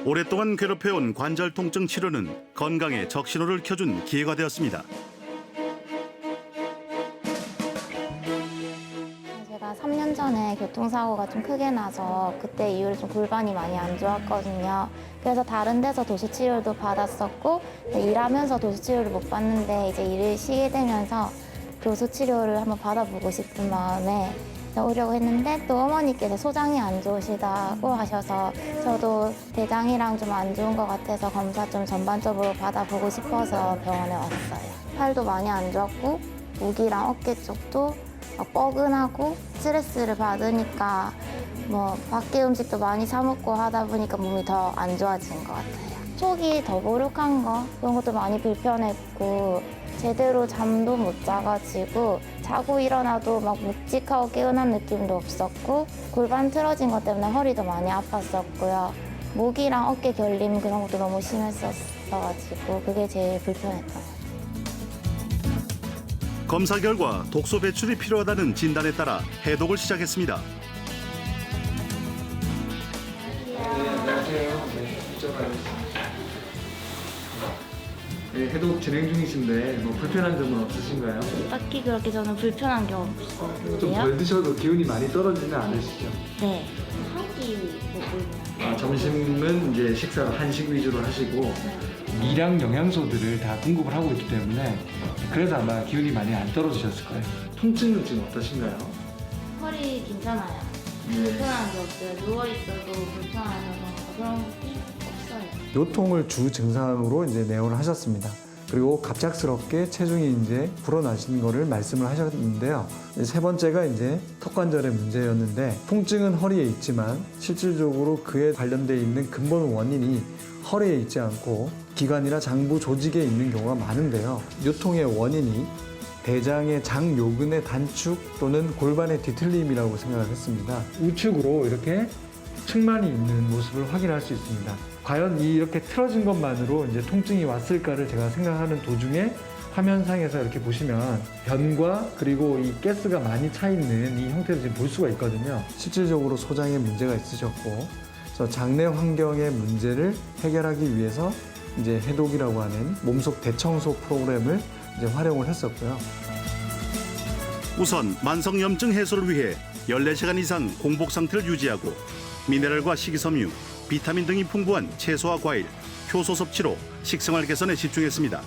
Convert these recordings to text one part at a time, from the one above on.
오랫동안 괴롭혀온 관절 통증 치료는 건강에 적신호를 켜준 기회가 되었습니다. 제가 3년 전에 교통사고가 좀 크게 나서 그때 이후로 좀 골반이 많이 안 좋았거든요. 그래서 다른 데서 도수치료도 받았었고 일하면서 도수치료를 못 받는데 이제 일을 쉬게 되면서 도수치료를 한번 받아보고 싶은 마음에 오려고 했는데 또 어머니께서 소장이 안 좋으시다고 하셔서 저도 대장이랑 좀 안 좋은 것 같아서 검사 좀 전반적으로 받아보고 싶어서 병원에 왔어요. 팔도 많이 안 좋았고 목이랑 어깨 쪽도 뻐근하고 스트레스를 받으니까 뭐 밖에 음식도 많이 사 먹고 하다 보니까 몸이 더 안 좋아진 것 같아요. 속이 더부룩한 거 그런 것도 많이 불편했고 제대로 잠도 못 자가지고 자고 일어나도 막 묵직하고 개운한 느낌도 없었고 골반 틀어진 것 때문에 허리도 많이 아팠었고요. 목이랑 어깨 결림 그런 것도 너무 심했었어가지고 그게 제일 불편했던 것 같아요. 검사 결과 독소 배출이 필요하다는 진단에 따라 해독을 시작했습니다. 안녕하세요. 네, 해독 진행 중이신데 뭐 불편한 점은 없으신가요? 딱히 그렇게 저는 불편한 게 없었는데요. 좀 덜 드셔도 기운이 많이 떨어지는 않으시죠? 네. 한 끼 먹고 있나요? 점심은 이제 식사를 한식 위주로 하시고 미량 영양소들을 다 공급을 하고 있기 때문에 그래서 아마 기운이 많이 안 떨어지셨을 거예요. 통증은 지금 어떠신가요? 허리 괜찮아요. 불편한 게 없어요. 누워있어도 불편하셔서 그런 게 없어요. 요통을 주 증상으로 이제 내원을 하셨습니다. 그리고 갑작스럽게 체중이 이제 불어나신 거를 말씀을 하셨는데요. 세 번째가 이제 턱관절의 문제였는데 통증은 허리에 있지만 실질적으로 그에 관련돼 있는 근본 원인이 허리에 있지 않고 기관이나 장부 조직에 있는 경우가 많은데요. 요통의 원인이 대장의 장요근의 단축 또는 골반의 뒤틀림이라고 생각을 했습니다. 우측으로 이렇게 측만이 있는 모습을 확인할 수 있습니다. 과연 이렇게 틀어진 것만으로 이제 통증이 왔을까를 제가 생각하는 도중에 화면상에서 이렇게 보시면 변과 그리고 이 가스가 많이 차 있는 이 형태를 지금 볼 수가 있거든요. 실질적으로 소장에 문제가 있으셨고, 그래서 장내 환경의 문제를 해결하기 위해서 이제 해독이라고 하는 몸속 대청소 프로그램을 이제 활용을 했었고요. 우선 만성염증 해소를 위해 14시간 이상 공복 상태를 유지하고 미네랄과 식이섬유, 비타민 등이 풍부한 채소와 과일, 효소 섭취로 식생활 개선에 집중했습니다.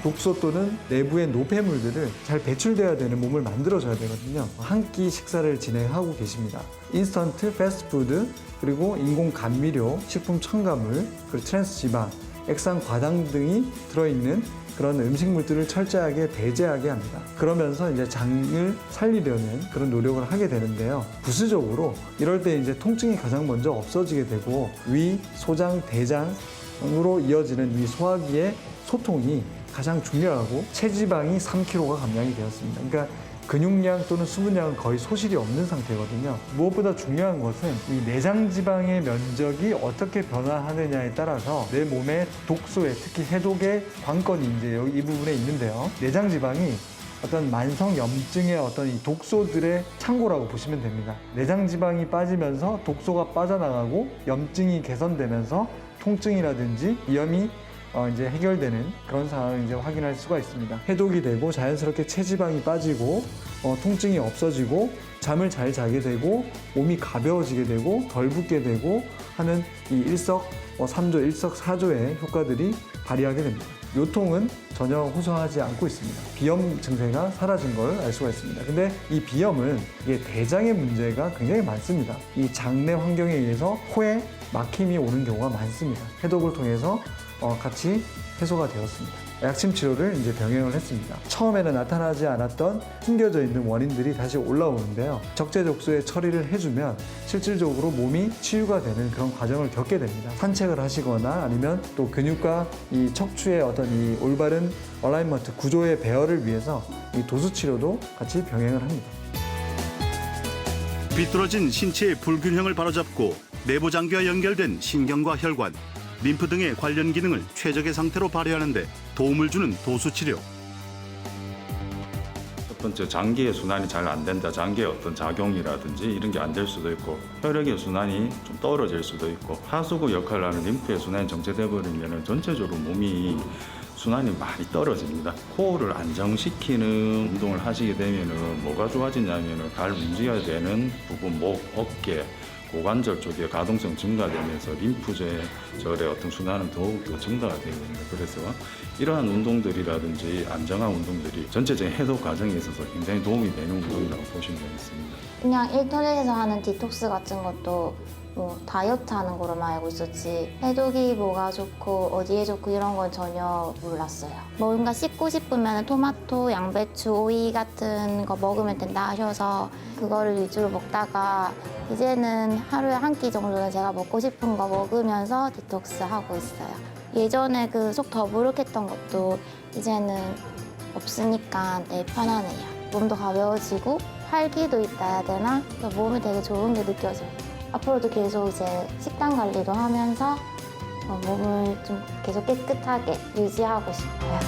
독소 또는 내부의 노폐물들을 잘 배출돼야 되는 몸을 만들어줘야 되거든요. 한 끼 식사를 진행하고 계십니다. 인스턴트, 패스트푸드, 그리고 인공 감미료, 식품 첨가물, 그리고 트랜스 지방, 액상 과당 등이 들어있는 그런 음식물들을 철저하게 배제하게 합니다. 그러면서 이제 장을 살리려는 그런 노력을 하게 되는데요. 부수적으로 이럴 때 이제 통증이 가장 먼저 없어지게 되고 위, 소장, 대장으로 이어지는 이 소화기의 소통이 가장 중요하고 체지방이 3kg가 감량이 되었습니다. 그러니까 근육량 또는 수분량은 거의 소실이 없는 상태거든요. 무엇보다 중요한 것은 이 내장지방의 면적이 어떻게 변화하느냐에 따라서 내 몸의 독소에 특히 해독의 관건이 이제 여기 이 부분에 있는데요. 내장지방이 어떤 만성염증의 어떤 이 독소들의 창고라고 보시면 됩니다. 내장지방이 빠지면서 독소가 빠져나가고 염증이 개선되면서 통증이라든지 비염이 이제 해결되는 그런 상황을 이제 확인할 수가 있습니다. 해독이 되고 자연스럽게 체지방이 빠지고 통증이 없어지고 잠을 잘 자게 되고 몸이 가벼워지게 되고 덜 붓게 되고 하는 이 일석삼조, 일석사조의 효과들이 발휘하게 됩니다. 요통은 전혀 호소하지 않고 있습니다. 비염 증세가 사라진 걸 알 수가 있습니다. 근데 이 비염은 이게 대장의 문제가 굉장히 많습니다. 이 장내 환경에 의해서 코에 막힘이 오는 경우가 많습니다. 해독을 통해서 같이 해소가 되었습니다. 약침 치료를 이제 병행을 했습니다. 처음에는 나타나지 않았던 숨겨져 있는 원인들이 다시 올라오는데요. 적재적소에 처리를 해주면 실질적으로 몸이 치유가 되는 그런 과정을 겪게 됩니다. 산책을 하시거나 아니면 또 근육과 이 척추의 어떤 이 올바른 얼라이먼트 구조의 배열을 위해서 이 도수 치료도 같이 병행을 합니다. 비뚤어진 신체의 불균형을 바로잡고 내부 장기와 연결된 신경과 혈관, 림프 등의 관련 기능을 최적의 상태로 발휘하는 데 도움을 주는 도수치료. 번째 장기의 순환이 잘 안 된다. 장기의 어떤 작용이라든지 이런 게 안 될 수도 있고 혈액의 순환이 좀 떨어질 수도 있고 하수구 역할을 하는 림프의 순환이 정체돼 버리면 전체적으로 몸이 순환이 많이 떨어집니다. 코어를 안정시키는 운동을 하시게 되면은 뭐가 좋아지냐면은 잘 움직여야 되는 부분, 목, 어깨, 고관절 쪽에 가동성 증가되면서 림프절의 어떤 순환은 더욱더 증가가 되거든요. 그래서 이러한 운동들이라든지 안정한 운동들이 전체적인 해독 과정에 있어서 굉장히 도움이 되는 운동이라고 보시면 되겠습니다. 그냥 인터넷에서 하는 디톡스 같은 것도 뭐 다이어트 하는 거로만 알고 있었지 해독이 뭐가 좋고 어디에 좋고 이런 건 전혀 몰랐어요. 뭔가 씻고 싶으면 토마토, 양배추, 오이 같은 거 먹으면 된다 하셔서 그거를 위주로 먹다가 이제는 하루에 한 끼 정도는 제가 먹고 싶은 거 먹으면서 디톡스 하고 있어요. 예전에 그 속 더부룩했던 것도 이제는 없으니까 되게 편하네요. 몸도 가벼워지고 활기도 있다 해야 되나? 몸이 되게 좋은 게 느껴져요. 앞으로도 계속 이제 식단 관리도 하면서 몸을 좀 계속 깨끗하게 유지하고 싶어요.